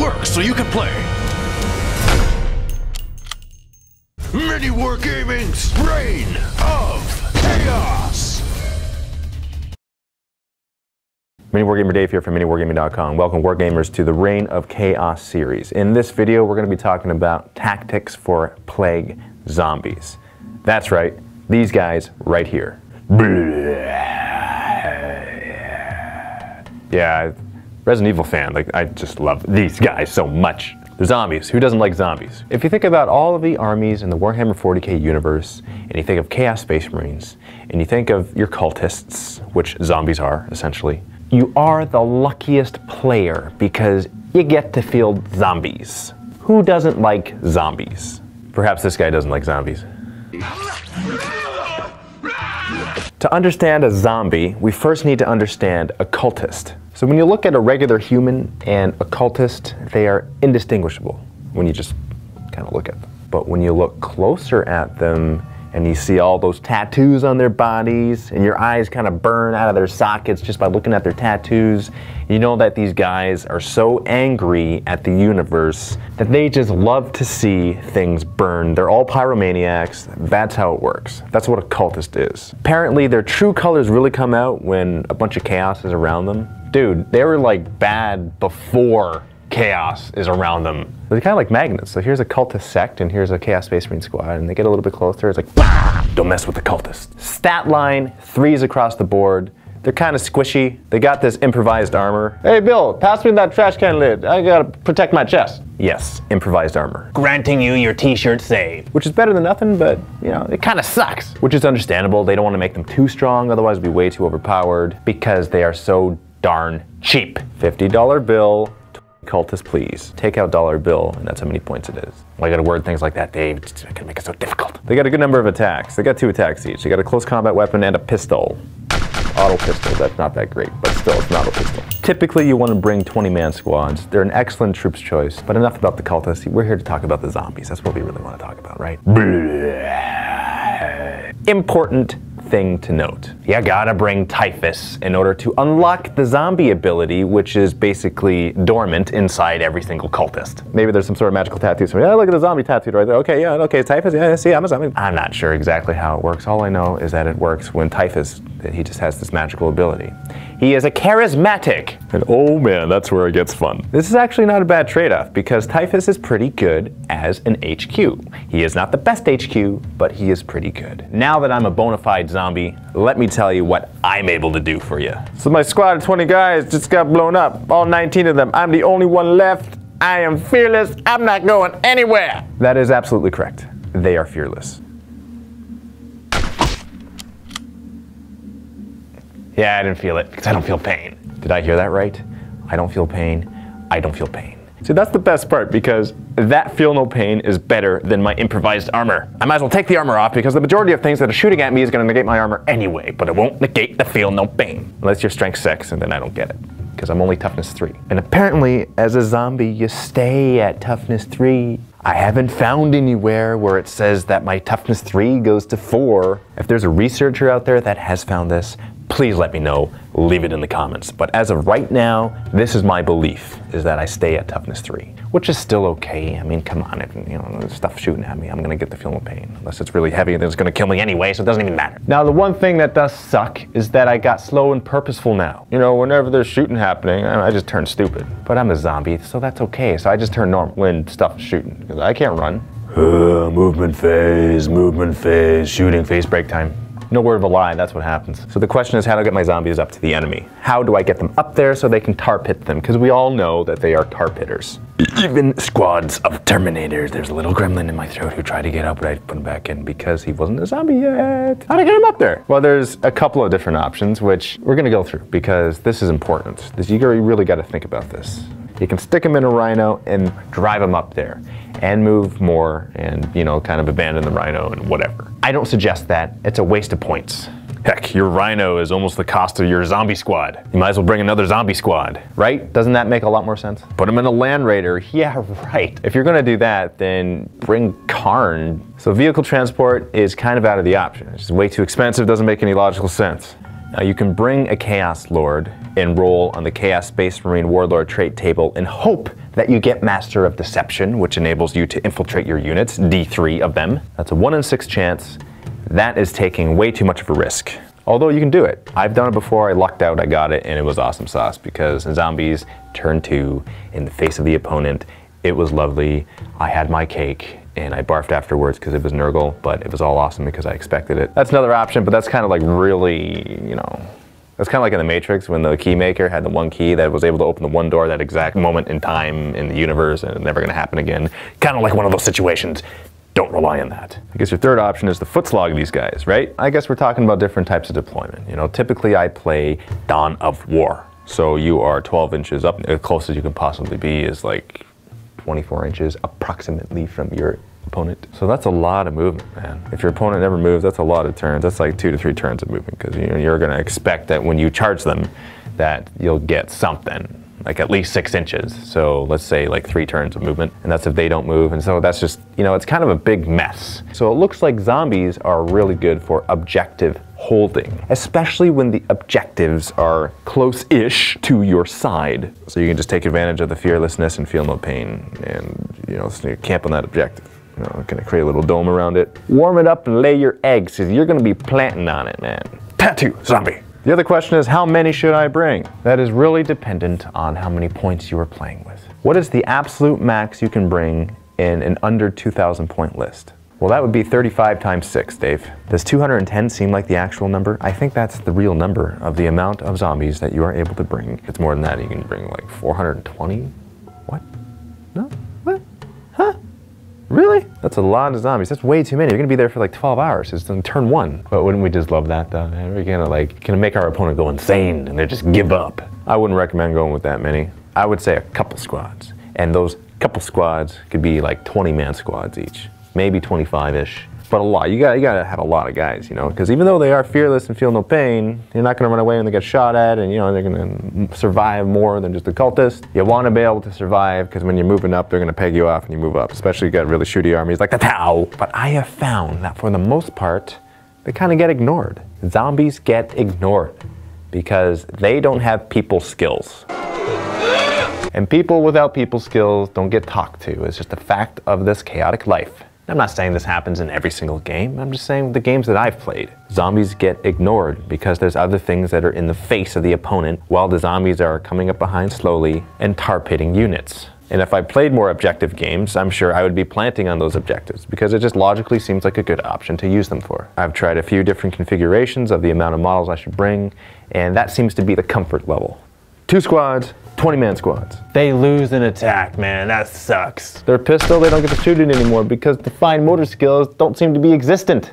works so you can play. MiniWarGaming's Reign of Chaos. MiniWarGamer Dave here from MiniWarGaming.com. Welcome Wargamers to the Reign of Chaos series. In this video we're going to be talking about tactics for plague zombies. That's right, these guys right here. Yeah, Resident Evil fan, like I just love these guys so much. The zombies, who doesn't like zombies? If you think about all of the armies in the Warhammer 40k universe, and you think of Chaos Space Marines, and you think of your cultists, which zombies are, essentially, you are the luckiest player because you get to field zombies. Who doesn't like zombies? Perhaps this guy doesn't like zombies. To understand a zombie, we first need to understand a cultist. So when you look at a regular human and a cultist, they are indistinguishable when you just kind of look at them. But when you look closer at them and you see all those tattoos on their bodies and your eyes kind of burn out of their sockets just by looking at their tattoos, you know that these guys are so angry at the universe that they just love to see things burn. They're all pyromaniacs. That's how it works. That's what a cultist is. Apparently their true colors really come out when a bunch of chaos is around them. Dude, they were like bad before chaos is around them. They're kind of like magnets. So here's a cultist sect and here's a Chaos Space Marine squad, and they get a little bit closer, it's like, bah! Don't mess with the cultists. Stat line, 3s across the board. They're kind of squishy. They got this improvised armor. Hey Bill, pass me that trash can lid. I gotta protect my chest. Yes, improvised armor. Granting you your t-shirt save. Which is better than nothing, but you know, it kind of sucks. Which is understandable. They don't want to make them too strong, otherwise it'd be way too overpowered because they are so darn cheap. $50 bill. Cultist, please. Take out dollar bill, and that's how many points it is. Well, I gotta word things like that, Dave. It's gonna make it so difficult. They got a good number of attacks. They got 2 attacks each. They got a close combat weapon and a pistol. Auto pistol, that's not that great, but still, it's not a pistol. Typically, you want to bring 20-man squads. They're an excellent troops choice, but enough about the cultists. We're here to talk about the zombies. That's what we really want to talk about, right? Important thing to note. You gotta bring typhus in order to unlock the zombie ability, which is basically dormant inside every single cultist. Maybe there's some sort of magical tattoo. So, yeah, look at the zombie tattooed right there. Okay, yeah, okay, typhus, yeah, see, I'm a zombie. I'm not sure exactly how it works. All I know is that it works when typhus, he just has this magical ability. He is a charismatic. And oh man, that's where it gets fun. This is actually not a bad trade-off because typhus is pretty good as an HQ. He is not the best HQ, but he is pretty good. Now that I'm a bona fide zombie, let me tell you what I'm able to do for you. So my squad of 20 guys just got blown up. All 19 of them. I'm the only one left. I am fearless. I'm not going anywhere. That is absolutely correct. They are fearless. Yeah, I didn't feel it because I don't feel pain. Did I hear that right? I don't feel pain. I don't feel pain. See, that's the best part because that feel no pain is better than my improvised armor. I might as well take the armor off because the majority of things that are shooting at me is going to negate my armor anyway, but it won't negate the feel no pain. Unless you're strength 6 and then I don't get it because I'm only toughness 3. And apparently as a zombie you stay at toughness 3. I haven't found anywhere where it says that my toughness 3 goes to 4. If there's a researcher out there that has found this, please let me know, leave it in the comments. But as of right now, this is my belief, is that I stay at toughness 3, which is still okay. I mean, come on, if you know, there's stuff shooting at me, I'm gonna get the feel of pain. Unless it's really heavy, then it's gonna kill me anyway, so it doesn't even matter. Now, the one thing that does suck is that I got slow and purposeful now. You know, whenever there's shooting happening, I just turn stupid. But I'm a zombie, so that's okay. So I just turn normal when stuff is shooting, because I can't run. Movement phase, shooting phase, break time. No word of a lie, that's what happens. So the question is, how do I get my zombies up to the enemy? How do I get them up there so they can tar pit them? Because we all know that they are tar pitters. Even squads of Terminators. There's a little gremlin in my throat who tried to get up, but I put him back in because he wasn't a zombie yet. How'd I get him up there? Well, there's a couple of different options, which we're gonna go through because this is important. You really gotta think about this. You can stick them in a rhino and drive them up there and move more and, you know, kind of abandon the rhino and whatever. I don't suggest that. It's a waste of points. Heck, your rhino is almost the cost of your zombie squad. You might as well bring another zombie squad, right? Doesn't that make a lot more sense? Put them in a Land Raider. Yeah, right. If you're gonna do that, then bring Karn. So vehicle transport is kind of out of the option. It's just way too expensive, doesn't make any logical sense. Now you can bring a Chaos Lord and roll on the Chaos Space Marine Warlord trait table and hope that you get Master of Deception, which enables you to infiltrate your units, D3 of them. That's a 1 in 6 chance. That is taking way too much of a risk. Although you can do it. I've done it before, I lucked out, I got it, and it was awesome sauce because zombies turn 2 in the face of the opponent. It was lovely. I had my cake and I barfed afterwards because it was Nurgle, but it was all awesome because I expected it. That's another option, but that's kind of like really, you know, that's kind of like in the Matrix when the key maker had the one key that was able to open the one door that exact moment in time in the universe and it's never gonna happen again. Kind of like one of those situations. Don't rely on that. I guess your third option is the foot slog these guys, right? I guess we're talking about different types of deployment. You know, typically I play Dawn of War. So you are 12 inches up, the closest you can possibly be is like 24 inches approximately from your opponent. So that's a lot of movement, man. If your opponent never moves, that's a lot of turns. That's like 2 to 3 turns of movement because you're gonna expect that when you charge them that you'll get something, like at least 6 inches. So let's say like 3 turns of movement, and that's if they don't move. And so that's just, you know, it's kind of a big mess. So it looks like zombies are really good for objective holding, especially when the objectives are close-ish to your side. So you can just take advantage of the fearlessness and feel no pain and, you know, camp on that objective. You know, kind of create a little dome around it. Warm it up and lay your eggs, because you're gonna be planting on it, man. Tattoo zombie. The other question is, how many should I bring? That is really dependent on how many points you are playing with. What is the absolute max you can bring in an under 2,000 point list? Well, that would be 35 times 6, Dave. Does 210 seem like the actual number? I think that's the real number of the amount of zombies that you are able to bring. If it's more than that, you can bring like 420? What? No? What? Huh? Really? That's a lot of zombies. That's way too many. You're gonna be there for like 12 hours. It's on turn 1. But wouldn't we just love that though, man? We're gonna make our opponent go insane and they just give up. I wouldn't recommend going with that many. I would say a couple squads. And those couple squads could be like 20-man squads each. Maybe 25-ish. But a lot. You gotta have a lot of guys, you know? Because even though they are fearless and feel no pain, you're not gonna run away when they get shot at, and you know, they're gonna survive more than just a cultist. You wanna be able to survive, because when you're moving up, they're gonna peg you off and you move up. Especially if you got really shooty armies like the Tau. But I have found that for the most part, they kind of get ignored. Zombies get ignored because they don't have people skills. And people without people skills don't get talked to. It's just a fact of this chaotic life. I'm not saying this happens in every single game. I'm just saying the games that I've played. Zombies get ignored because there's other things that are in the face of the opponent while the zombies are coming up behind slowly and tar-pitting units. And if I played more objective games, I'm sure I would be planting on those objectives because it just logically seems like a good option to use them for. I've tried a few different configurations of the amount of models I should bring, and that seems to be the comfort level. 2 squads, 20-man squads. They lose an attack, man, that sucks. Their pistol, they don't get to shoot it anymore because the fine motor skills don't seem to be existent.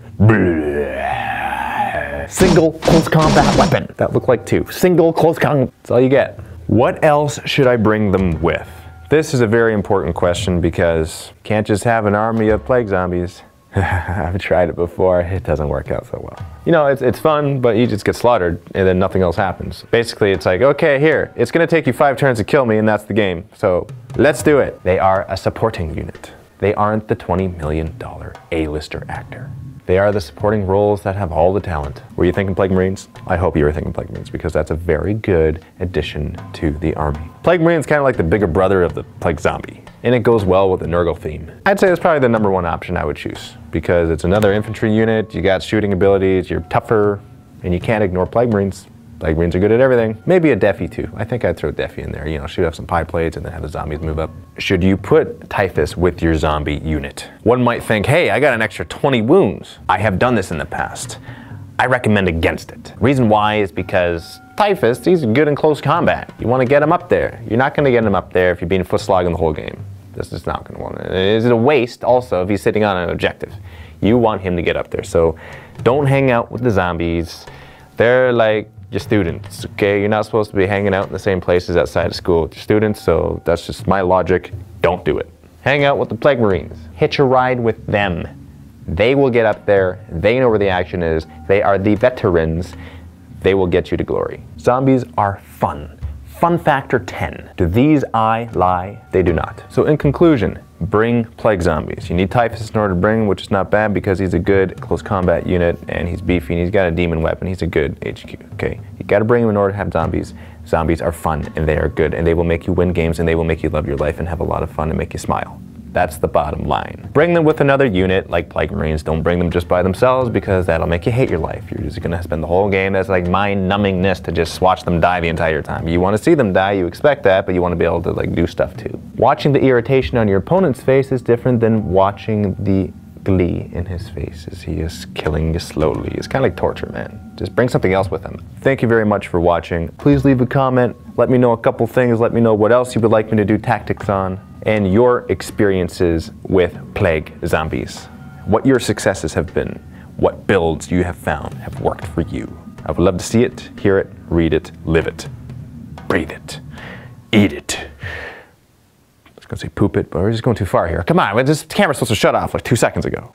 Single close combat weapon. That looked like 2. Single close combat, that's all you get. What else should I bring them with? This is a very important question because you can't just have an army of plague zombies. I've tried it before, it doesn't work out so well. You know, it's fun, but you just get slaughtered and then nothing else happens. Basically, it's like, okay, here, it's gonna take you 5 turns to kill me and that's the game. So let's do it. They are a supporting unit. They aren't the $20 million A-lister actor. They are the supporting roles that have all the talent. Were you thinking Plague Marines? I hope you were thinking Plague Marines because that's a very good addition to the army. Plague Marine's kind of like the bigger brother of the Plague Zombie. And it goes well with the Nurgle theme. I'd say it's probably the #1 option I would choose because it's another infantry unit, you got shooting abilities, you're tougher, and you can't ignore Plague Marines. Plague Marines are good at everything. Maybe a Defi too. I think I'd throw Defi in there, you know, shoot up some pie plates and then have the zombies move up. Should you put Typhus with your zombie unit? One might think, hey, I got an extra 20 wounds. I have done this in the past. I recommend against it. Reason why is because Typhus, he's good in close combat. You want to get him up there. You're not going to get him up there if you're being foot slogging the whole game. This is not going to want it. It's a waste also if he's sitting on an objective. You want him to get up there. So don't hang out with the zombies. They're like your students, okay? You're not supposed to be hanging out in the same places outside of school with your students, so that's just my logic. Don't do it. Hang out with the Plague Marines. Hitch a ride with them. They will get up there. They know where the action is. They are the veterans. They will get you to glory. Zombies are fun. Fun factor 10. Do these lie? They do not. So in conclusion, bring plague zombies. You need typhus in order to bring him, which is not bad because he's a good close combat unit and he's beefy and he's got a demon weapon. He's a good HQ, okay? You gotta bring him in order to have zombies. Zombies are fun and they are good and they will make you win games and they will make you love your life and have a lot of fun and make you smile. That's the bottom line. Bring them with another unit like Plague Marines. Don't bring them just by themselves because that'll make you hate your life. You're just gonna spend the whole game as like mind-numbingness to just watch them die the entire time. You wanna see them die, you expect that, but you wanna be able to like do stuff too. Watching the irritation on your opponent's face is different than watching the glee in his face as he is killing you slowly. It's kind of like torture, man. Just bring something else with him. Thank you very much for watching. Please leave a comment. Let me know a couple things. Let me know what else you would like me to do tactics on and your experiences with plague zombies. What your successes have been. What builds you have found have worked for you. I would love to see it, hear it, read it, live it, breathe it, eat it. I was gonna say poop it, but we're just going too far here. Come on, this camera's supposed to shut off like 2 seconds ago.